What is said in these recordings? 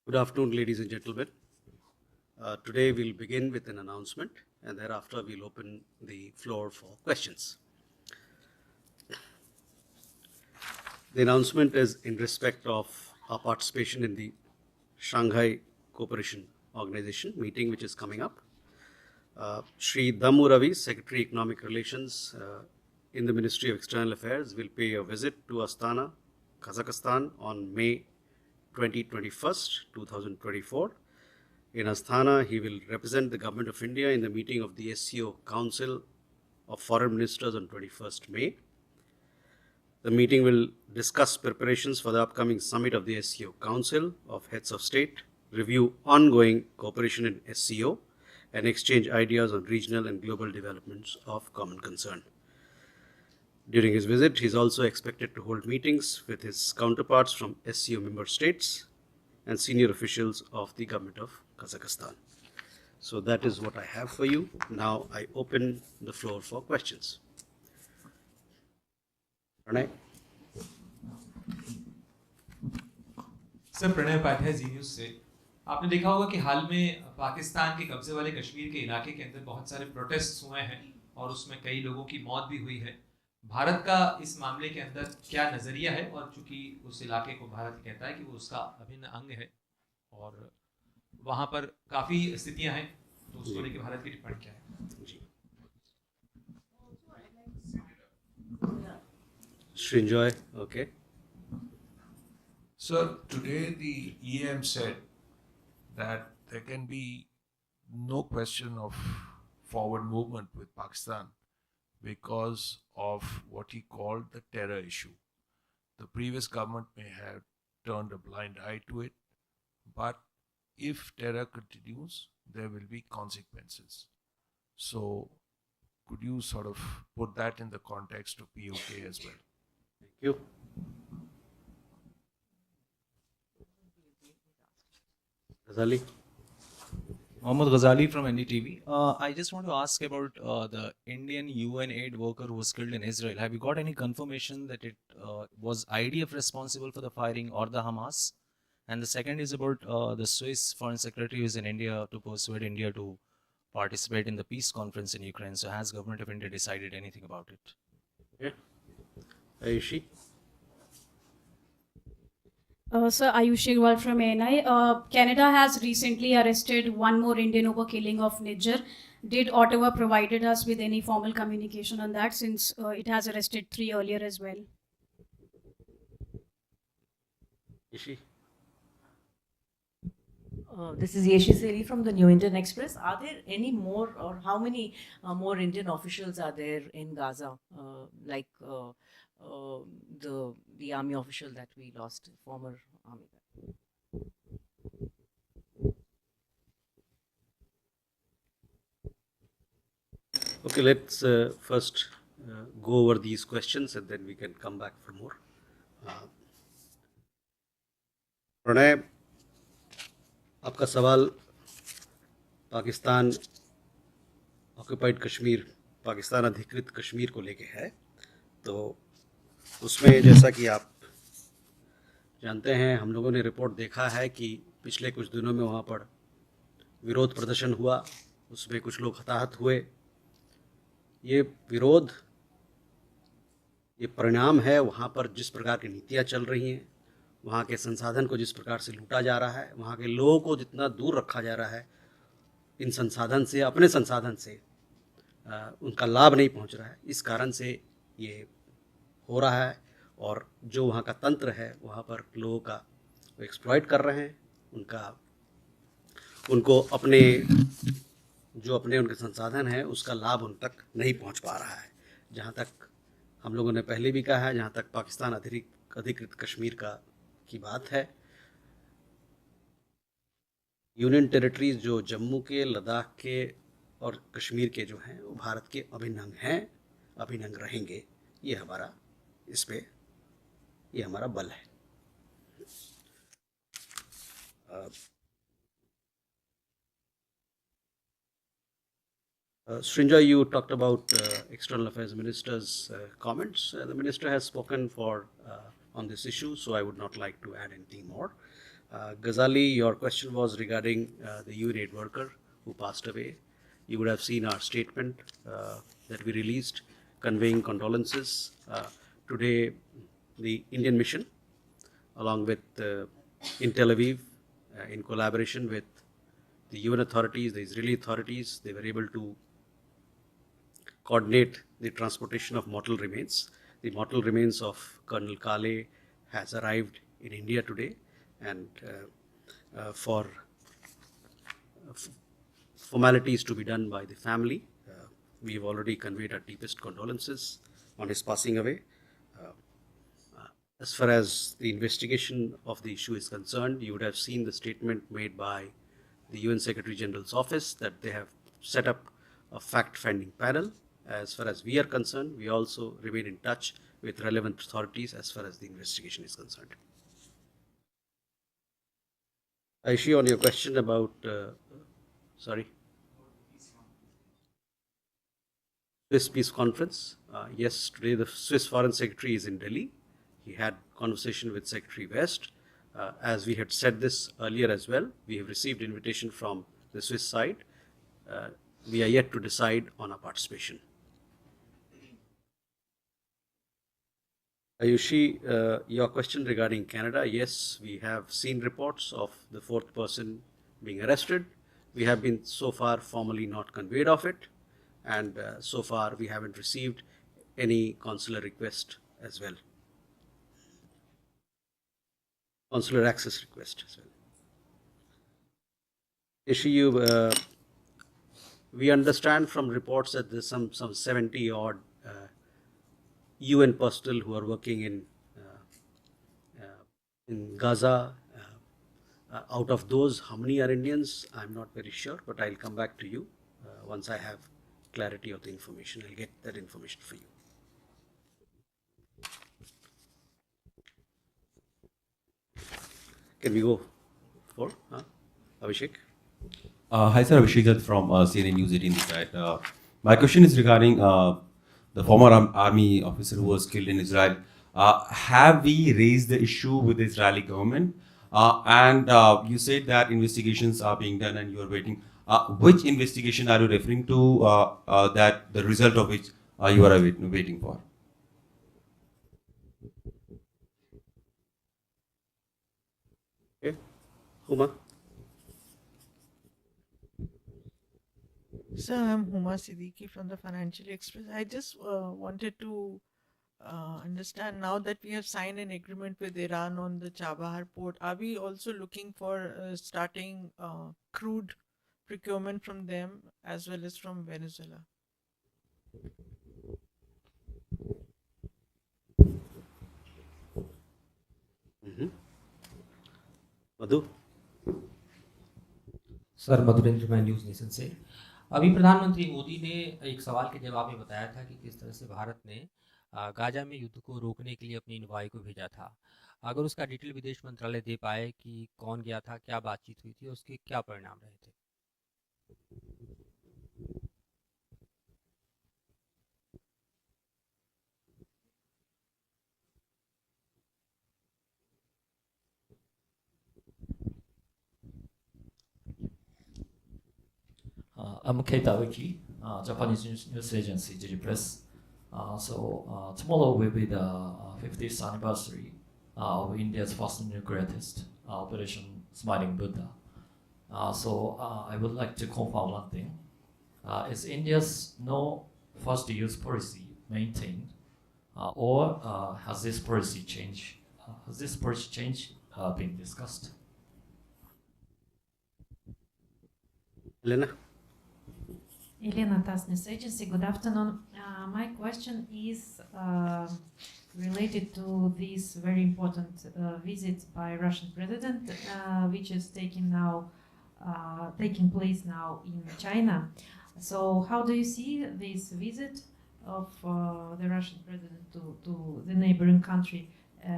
Good afternoon, ladies and gentlemen. Today we'll begin with an announcement and thereafter we'll open the floor for questions. The announcement is in respect of our participation in the Shanghai Cooperation Organization meeting which is coming up. Shri Dammu Ravi, Secretary Economic Relations in the Ministry of External Affairs, will pay a visit to Astana, Kazakhstan on May 2021, 2024. In Astana, he will represent the Government of India in the meeting of the SCO Council of Foreign Ministers on 21st May. The meeting will discuss preparations for the upcoming summit of the SCO Council of Heads of State, review ongoing cooperation in SCO, and exchange ideas on regional and global developments of common concern. During his visit, he is also expected to hold meetings with his counterparts from SCO member states and senior officials of the Government of Kazakhstan. So that is what I have for you. Now I open the floor for questions. Pranay? Sir Pranay Pathya ji news से आपने देखा होगा कि हाल में पाकिस्तान के कब्जे वाले कश्मीर के इलाके के अंदर बहुत सारे प्रोटेस्ट हुए हैं और उसमें कई लोगों की मौत भी हुई है। भारत का इस मामले के अंदर क्या नजरिया है, और चूंकि उस इलाके को भारत कहता है कि वो उसका अभिन्न अंग है और वहां पर काफी स्थितियां हैं, तो उसको लेकर भारत की टिप्पणी क्या है? Srinjoy, okay. Sir, today the EM said that there can be no question of forward movement with Pakistan because of what he called the terror issue. The previous government may have turned a blind eye to it, but if terror continues, there will be consequences. So, could you sort of put that in the context of POK as well? Thank you. Ghazali? Mohammad Ghazali from NDTV. I just want to ask about the Indian UN aid worker who was killed in Israel. Have you got any confirmation that it was IDF responsible for the firing or the Hamas? And the second is about the Swiss Foreign Secretary who is in India to persuade India to participate in the peace conference in Ukraine. So has Government of India decided anything about it? Okay. Ayushi? Sir, Ayushi Agarwal from ANI. Canada has recently arrested one more Indian over killing of Niger. Did Ottawa provided us with any formal communication on that, since it has arrested 3 earlier as well? Ishi? This is Yeshi Seri from the New Indian Express. Are there any more, or how many more Indian officials are there in Gaza, like the army official that we lost, former army guy? Okay, let's first go over these questions and then we can come back for more. Pranay, आपका सवाल Pakistan occupied Kashmir, Pakistan अधिकृत कश्मीर को लेके है। तो उसमें जैसा कि आप जानते हैं, हम लोगों ने रिपोर्ट देखा है कि पिछले कुछ दिनों में वहाँ पर विरोध प्रदर्शन हुआ, उसमें कुछ लोग हताहत हुए। ये विरोध, ये परिणाम है वहाँ पर जिस प्रकार की नीतियाँ चल रही हैं, वहाँ के संसाधन को जिस प्रकार से लूटा जा रहा है, वहाँ के लोगों को जितना दूर रखा जा रहा है इन संसाधन से, अपने संसाधन से उनका लाभ नहीं पहुँच रहा है। इस कारण से ये हो रहा है और जो वहाँ का तंत्र है वहाँ पर लोगों का वो एक्सप्लॉइट कर रहे हैं, उनको अपने जो अपने उनके संसाधन हैं उसका लाभ उन तक नहीं पहुँच पा रहा है। जहाँ तक हम लोगों ने पहले भी कहा है, जहाँ तक पाकिस्तान अधिकृत कश्मीर की बात है, यूनियन टेरिटरीज जो जम्मू के, लद्दाख के और कश्मीर के जो हैं वो भारत के अभिन्न अंग हैं, अभिन्न अंग रहेंगे। ये हमारा इस पे ये हमारा बल है। Srinjoy, you talked about External Affairs Minister's comments. The Minister has spoken on this issue, so I would not like to add anything more. Ghazali, your question was regarding the UNAID worker who passed away. You would have seen our statement that we released conveying condolences. Today, the Indian mission, along with in Tel Aviv, in collaboration with the UN authorities, the Israeli authorities, they were able to coordinate the transportation of mortal remains. The mortal remains of Colonel Kale has arrived in India today, and for formalities to be done by the family, we have already conveyed our deepest condolences on his passing away. As far as the investigation of the issue is concerned, you would have seen the statement made by the UN Secretary General's office that they have set up a fact-finding panel. As far as we are concerned, we also remain in touch with relevant authorities as far as the investigation is concerned. Aishi, on your question about, Swiss Peace Conference, yes, today the Swiss Foreign Secretary is in Delhi. He had conversation with Secretary West. As we had said this earlier as well, we have received invitation from the Swiss side. We are yet to decide on our participation. Ayushi, your question regarding Canada, yes, we have seen reports of the fourth person being arrested. We have been so far formally not conveyed of it, and so far we haven't received any consular request as well. Consular access request as well. Ishi, we understand from reports that there's some 70 odd UN personnel who are working in Gaza. Out of those, how many are Indians? I'm not very sure, but I'll come back to you once I have clarity of the information. I'll get that information for you. Can we go for Abhishek? Hi, sir. Abhishek Dutt from CNN News 18 this side. My question is regarding the former army officer who was killed in Israel. Have we raised the issue with the Israeli government? And you said that investigations are being done and you are waiting. Which investigation are you referring to that the result of which you are waiting for? Okay. Huma? Sir, I'm Huma Siddiqui from the Financial Express. I just wanted to understand, now that we have signed an agreement with Iran on the Chabahar port, are we also looking for starting crude procurement from them as well as from Venezuela? Madhu? Sir Madhurendra मैं news nation से। अभी प्रधानमंत्री मोदी ने एक सवाल के जवाब में बताया था कि किस तरह से भारत ने गाजा में युद्ध को रोकने के लिए अपनी इन्वॉय को भेजा था। अगर उसका डिटेल विदेश मंत्रालय दे पाए कि कौन गया था, क्या बातचीत हुई थी, उसके क्या परिणाम रहे थे? I'm Keita Uki, Japanese news agency, Jiji Press. Tomorrow will be the 50th anniversary of India's first nuclear test, Operation Smiling Buddha. I would like to confirm one thing. Is India's no first use policy maintained, or has this policy change? Has this policy change been discussed? Elena? Elena Tasnes Agency, good afternoon. My question is related to this very important visit by Russian president, which is taking place now in China. So how do you see this visit of the Russian president to the neighboring country?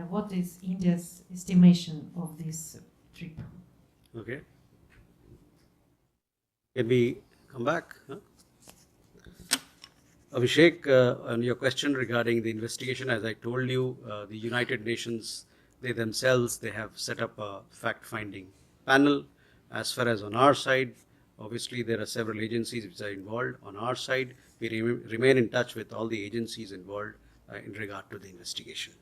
What is India's estimation of this trip? Okay. Can we come back? Abhishek, on your question regarding the investigation, as I told you, the United Nations they themselves, they have set up a fact-finding panel. As far as on our side, obviously there are several agencies which are involved. On our side, we remain in touch with all the agencies involved in regard to the investigation.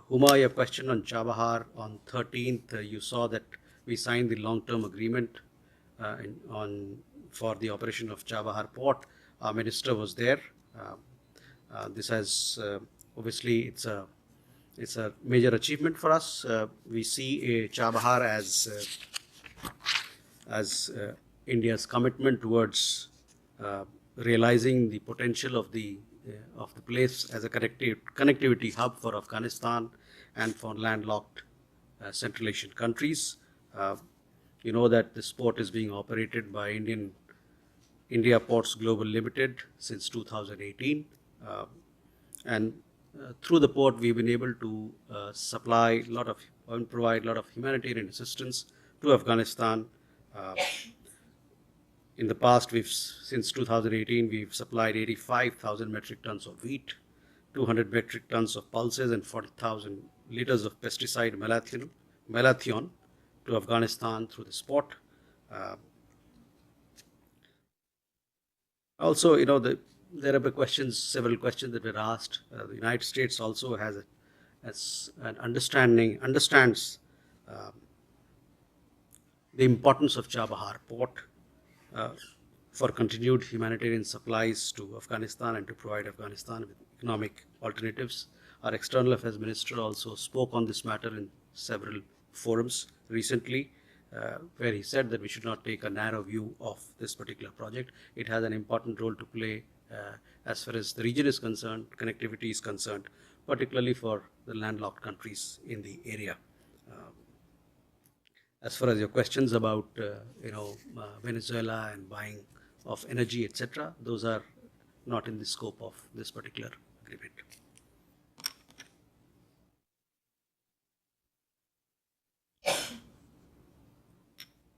Huma, your question on Chabahar, on 13th, you saw that we signed the long-term agreement for the operation of Chabahar port. Our minister was there. This has obviously it's a major achievement for us. We see Chabahar as India's commitment towards realizing the potential of the place as a connectivity hub for Afghanistan and for landlocked Central Asian countries. You know that this port is being operated by India Ports Global Limited since 2018, and through the port we've been able to provide a lot of humanitarian assistance to Afghanistan. In the past, since 2018, we've supplied 85,000 metric tons of wheat, 200 metric tons of pulses, and 40,000 liters of pesticide malathion to Afghanistan through this port. Also, you know, there are several questions that were asked. The United States also understands the importance of Chabahar port for continued humanitarian supplies to Afghanistan and to provide Afghanistan with economic alternatives. Our External Affairs Minister also spoke on this matter in several forums recently, where he said that we should not take a narrow view of this particular project. It has an important role to play as far as the region is concerned, connectivity is concerned, particularly for the landlocked countries in the area. As far as your questions about Venezuela and buying of energy, etc., those are not in the scope of this particular agreement.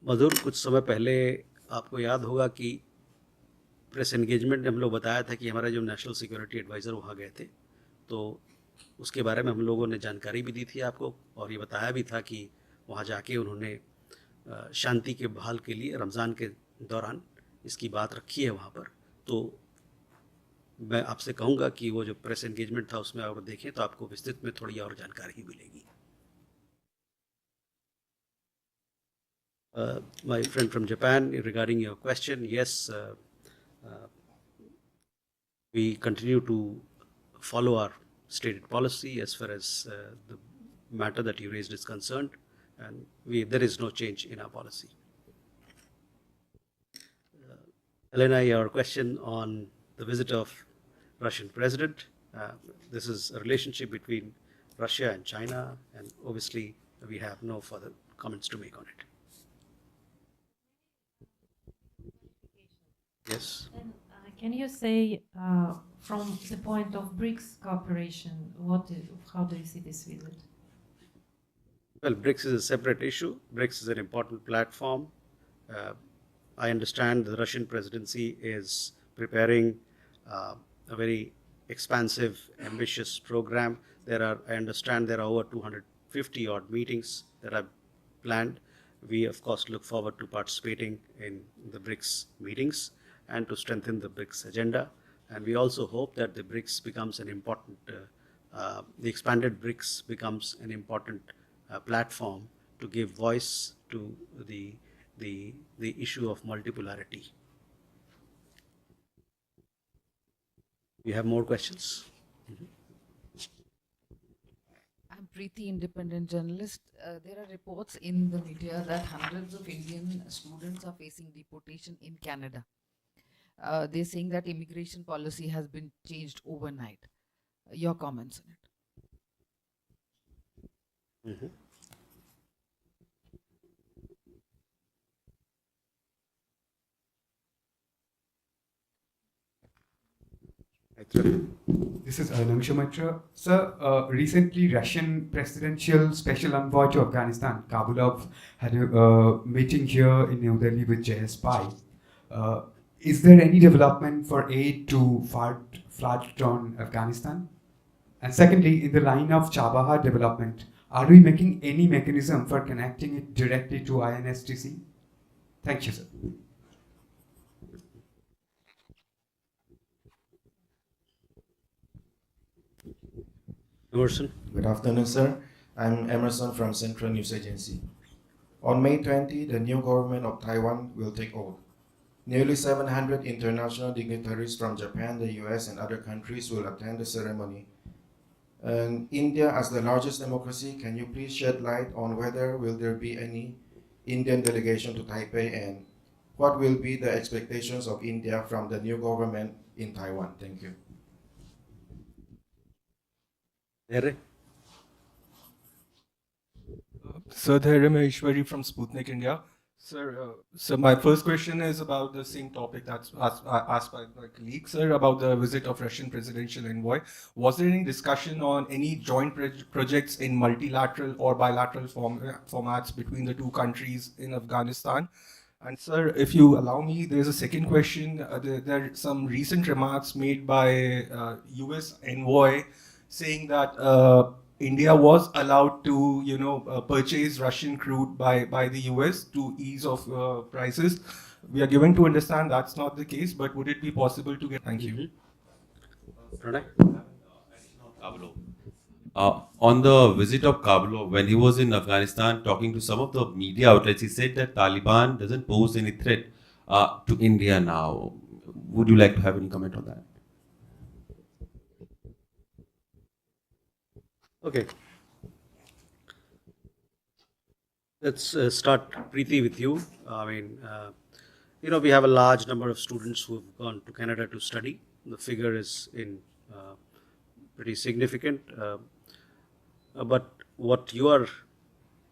मधुर, कुछ समय पहले आपको याद होगा कि press engagement में हम लोग बताया था कि हमारा जो नेशनल सिक्योरिटी एडवाइज़र वहाँ गए थे, तो उसके बारे में हम लोगों ने जानकारी भी दी थी आपको, और ये बताया भी था कि वहाँ जाके उन्होंने शांति के बहाल के लिए रमज़ान के दौरान इसकी बात रखी है वहाँ पर। तो मैं आपसे कहूँगा कि वो जो प्रेस एंगेजमेंट था उसमें अगर देखें तो आपको विस्तृत में थोड़ी और जानकारी मिलेगी। My friend from Japan, regarding your question, yes, we continue to follow our stated policy as far as the matter that you raised is concerned, and there is no change in our policy. Elena, your question on the visit of Russian president. This is a relationship between Russia and China, and obviously we have no further comments to make on it. Yes. Then, can you say, from the point of BRICS cooperation, how do you see this visit? Well, BRICS is a separate issue. BRICS is an important platform. I understand the Russian presidency is preparing a very expansive, ambitious program. I understand there are over 250 odd meetings that are planned. We, of course, look forward to participating in the BRICS meetings and to strengthen the BRICS agenda. And we also hope that the BRICS becomes an important, the expanded BRICS becomes an important platform to give voice to the issue of multipolarity. You have more questions? I'm Preeti, independent journalist. There are reports in the media that hundreds of Indian students are facing deportation in Canada. They're saying that immigration policy has been changed overnight. Your comments on it? Mm-hmm. This is Namisha Mitra. Sir, recently Russian presidential special envoy to Afghanistan, Kabulov, had a meeting here in New Delhi with JS Pai. Is there any development for aid to flood on Afghanistan? And secondly, in the line of Chabahar development, are we making any mechanism for connecting it directly to INSTC? Thank you, sir. Emerson. Good afternoon, sir. I'm Emerson from Central News Agency. On May 20, the new government of Taiwan will take oath. Nearly 700 international dignitaries from Japan, the US, and other countries will attend the ceremony. And India, as the largest democracy, can you please shed light on whether will there be any Indian delegation to Taipei, and what will be the expectations of India from the new government in Taiwan? Thank you. There. Sir, Dhairya Maheshwari from Sputnik India. Sir, so my first question is about the same topic that's asked by my colleague, sir, about the visit of Russian presidential envoy. Was there any discussion on any joint projects in multilateral or bilateral formats between the two countries in Afghanistan? And sir, if you allow me, there's a second question. There are some recent remarks made by US envoy saying that India was allowed to, purchase Russian crude by the US to ease of prices. We are given to understand that's not the case, but would it be possible to get? Thank you. Pranay? On the visit of Kabulov, when he was in Afghanistan talking to some of the media outlets, he said that Taliban doesn't pose any threat to India now. Would you like to have any comment on that? Okay. Let's start, Preeti, with you. I mean, we have a large number of students who have gone to Canada to study. The figure is pretty significant. But what you are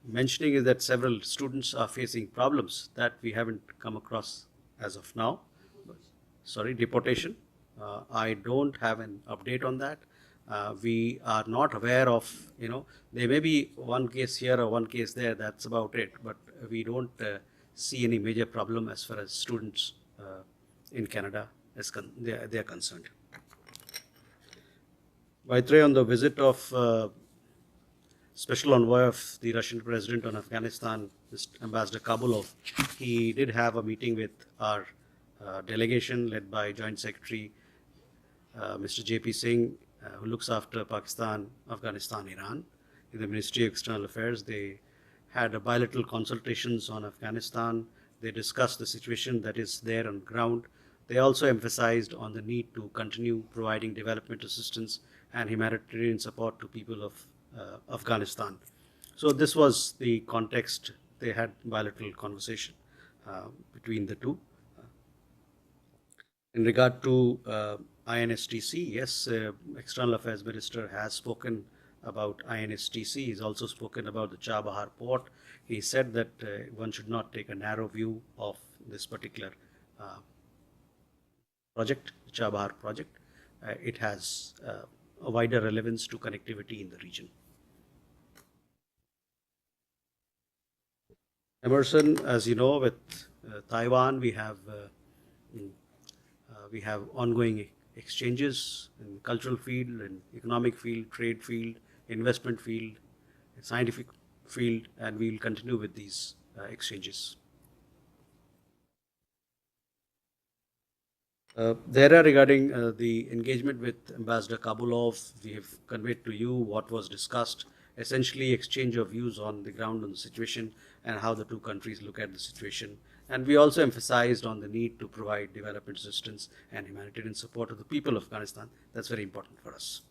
mentioning is that several students are facing problems that we haven't come across as of now. Sorry, deportation. I don't have an update on that. We are not aware of, there may be one case here or one case there, that's about it, but we don't see any major problem as far as students in Canada they are concerned. Maitre, on the visit of Special Envoy of the Russian President on Afghanistan, Ambassador Kabulov, he did have a meeting with our delegation led by Joint Secretary Mr. J.P. Singh, who looks after Pakistan, Afghanistan, Iran. In the Ministry of External Affairs, they had a bilateral consultations on Afghanistan. They discussed the situation that is there on ground. They also emphasized on the need to continue providing development assistance and humanitarian support to people of Afghanistan. So this was the context. They had bilateral conversation between the two. In regard to INSTC, yes, External Affairs Minister has spoken about INSTC. He's also spoken about the Chabahar port. He said that one should not take a narrow view of this particular project, the Chabahar project. It has a wider relevance to connectivity in the region. Emerson, as you know, with Taiwan, we have ongoing exchanges in cultural field, in economic field, trade field, investment field, scientific field, and we will continue with these exchanges. There are regarding the engagement with Ambassador Kabulov, we have conveyed to you what was discussed, essentially exchange of views on the ground on the situation and how the two countries look at the situation. And we also emphasized on the need to provide development assistance and humanitarian support to the people of Afghanistan. That's very important for us.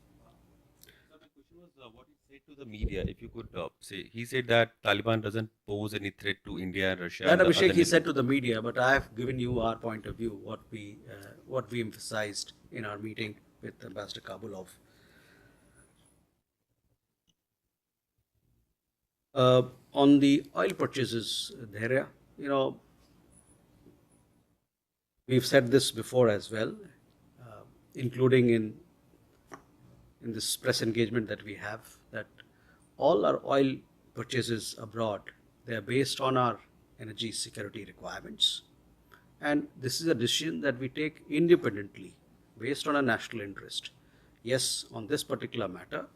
So the question was what he said to the media. If you could say, he said that Taliban doesn't pose any threat to India and Russia. That Abhishek, he said to the media, but I have given you our point of view, what we emphasized in our meeting with Ambassador Kabulov. On the oil purchases, Dhairya, we've said this before as well, including in this press engagement that we have, that all our oil purchases abroad, they are based on our energy security requirements. And this is a decision that we take independently, based on our national interest. yes, on this particular matter,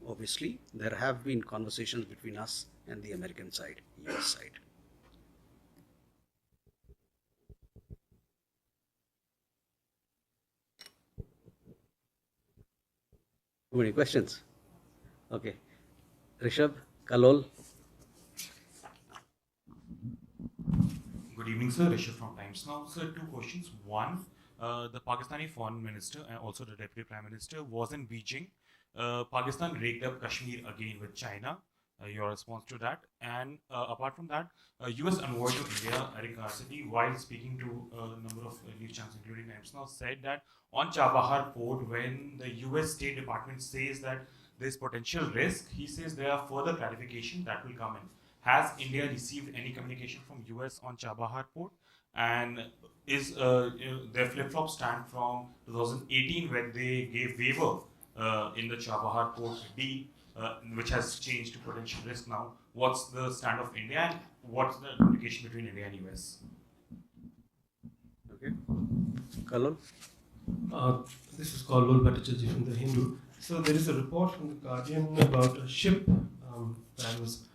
obviously there have been conversations between us and the American side, US side. Too many questions? Okay. Rishabh, Kalol. Good evening, sir. Rishabh from Times Now. Sir, two questions. One, the Pakistani Foreign Minister and also the Deputy Prime Minister was in Beijing. Pakistan raked up Kashmir again with China. Your response to that? And apart from that, US envoy to India, Eric Garcetti, while speaking to a number of news channels, including Times Now, said that on Chabahar port, when the US State Department says that there's potential risk, he says there are further clarification that will come in. Has India received any communication from US on Chabahar port? And is their flip-flop stand from 2018 when they gave waiver in the Chabahar port deal, which has changed to potential risk now? What's the stand of India and what's the communication between India and US? Okay. Kalol? This is Kalol Bhattacharjee from The Hindu. So there is a report from The Guardian about a ship that was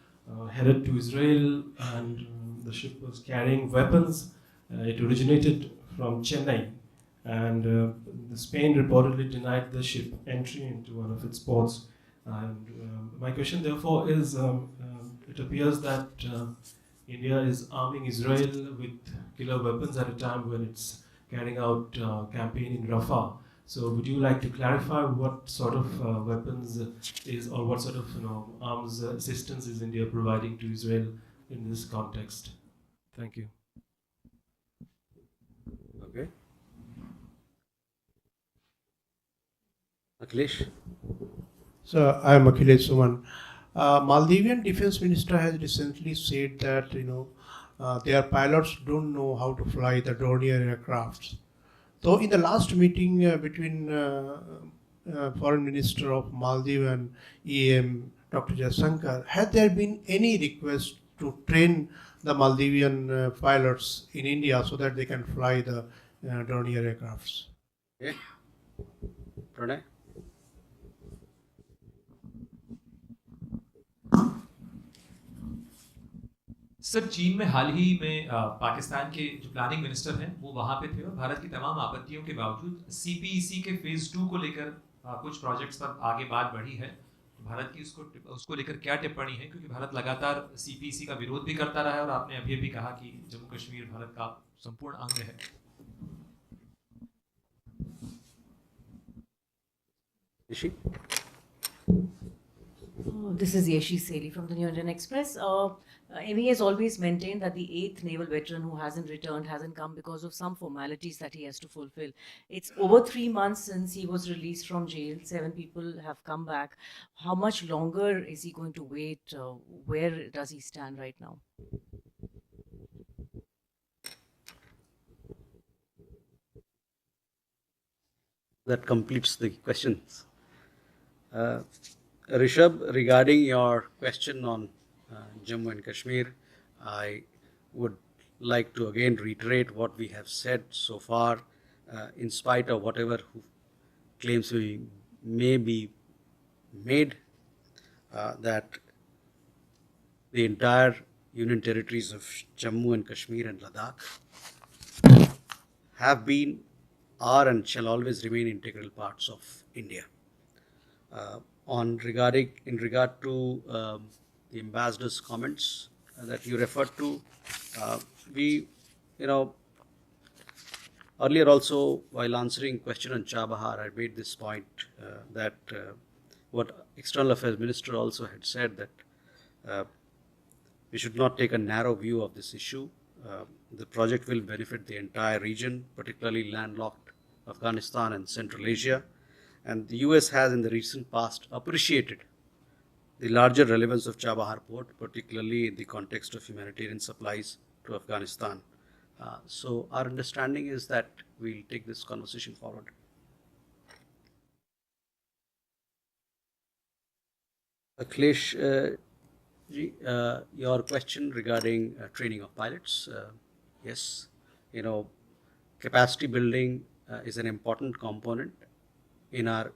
headed to Israel, and the ship was carrying weapons. It originated from Chennai, and Spain reportedly denied the ship entry into one of its ports. And my question, therefore, is it appears that India is arming Israel with killer weapons at a time when it's carrying out campaign in Rafah. So would you like to clarify what sort of weapons is, or what sort of arms assistance is India providing to Israel in this context? Thank you. Okay. Akhilesh? So I am Akhilesh Suman. Maldivian Defense Minister has recently said that their pilots don't know how to fly the Dornier aircrafts. So in the last meeting between Foreign Minister of Maldives and EM, Dr. Jaishankar, had there been any request to train the Maldivian pilots in India so that they can fly the Dornier aircrafts? Okay. Pranay? Sir, चीन में हाल ही में पाकिस्तान के जो planning minister हैं वो वहाँ पे थे और भारत की तमाम आपत्तियों के बावजूद CPEC के फेज 2 को लेकर कुछ प्रोजेक्ट्स पर आगे बात बढ़ी है। भारत की उसको लेकर क्या टिप्पणी है, क्योंकि भारत लगातार CPEC का विरोध भी करता रहा है और आपने अभी कहा कि जम्मू कश्मीर भारत का संपूर्ण अंग है। This is Yeshi Seli from the New Indian Express. ME has always maintained that the 8th naval veteran who hasn't returned hasn't come because of some formalities that he has to fulfill. It's over 3 months since he was released from jail. 7 people have come back. How much longer is he going to wait? Where does he stand right now? That completes the questions. Rishabh, regarding your question on Jammu and Kashmir, I would like to again reiterate what we have said so far, in spite of whatever claims we may be made, that the entire Union territories of Jammu and Kashmir and Ladakh have been, are and shall always remain integral parts of India. In regard to the ambassador's comments that you referred to, we, earlier also while answering question on Chabahar, I made this point that what External Affairs Minister also had said, that we should not take a narrow view of this issue. The project will benefit the entire region, particularly landlocked Afghanistan and Central Asia. And the US has in the recent past appreciated the larger relevance of Chabahar port, particularly in the context of humanitarian supplies to Afghanistan. So our understanding is that we'll take this conversation forward. Akhilesh, your question regarding training of pilots, yes, capacity building is an important component in our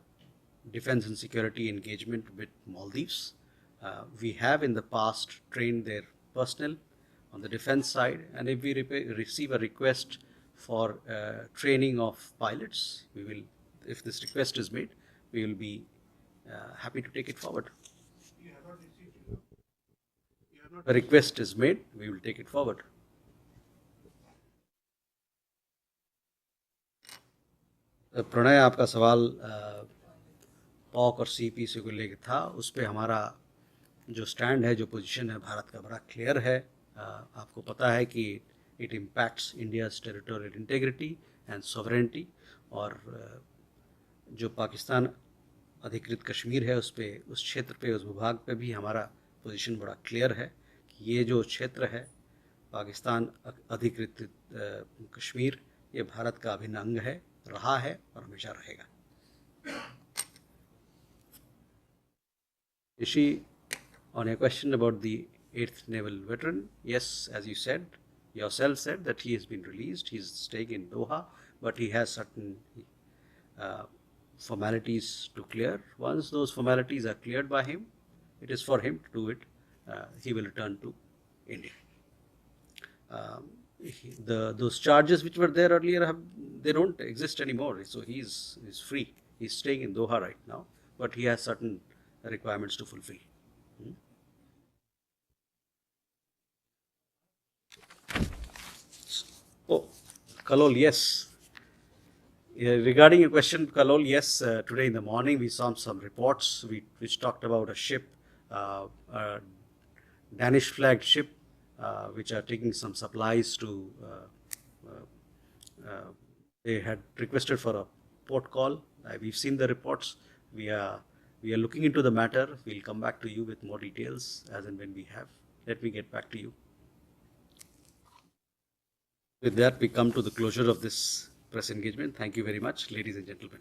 defense and security engagement with Maldives. We have in the past trained their personnel on the defense side, and if we receive a request for training of pilots, we will, if this request is made, we will be happy to take it forward. A request is made, we will take it forward. Pranay, आपका सवाल pock और CPC को लेकर था। उस पर हमारा जो स्टैंड है, जो पोजीशन है भारत का, बड़ा क्लियर है। आपको पता है कि it impacts India's territorial integrity and sovereignty, और जो पाकिस्तान अधिकृत कश्मीर है उस पे, उस क्षेत्र पे, उस भूभाग पे भी हमारा पोजीशन बड़ा क्लियर है कि ये जो क्षेत्र है पाकिस्तान अधिकृत कश्मीर, ये भारत का अभिन्न अंग है, रहा है और हमेशा रहेगा। Ishi, on a question about the 8th Naval Veteran, yes, as you said, yourself said that he has been released. He's staying in Doha, but he has certain formalities to clear. Once those formalities are cleared by him, it is for him to do it. He will return to India. Those charges which were there earlier, they don't exist anymore. So he's free. He's staying in Doha right now, but he has certain requirements to fulfill. Oh, Kalol, yes. Regarding your question, Kalol, yes, today in the morning we saw some reports which talked about a ship, a Danish flagged ship, which are taking some supplies to, they had requested for a port call. We've seen the reports. We are looking into the matter. We'll come back to you with more details as and when we have. Let me get back to you. With that, we come to the closure of this press engagement. Thank you very much, ladies and gentlemen.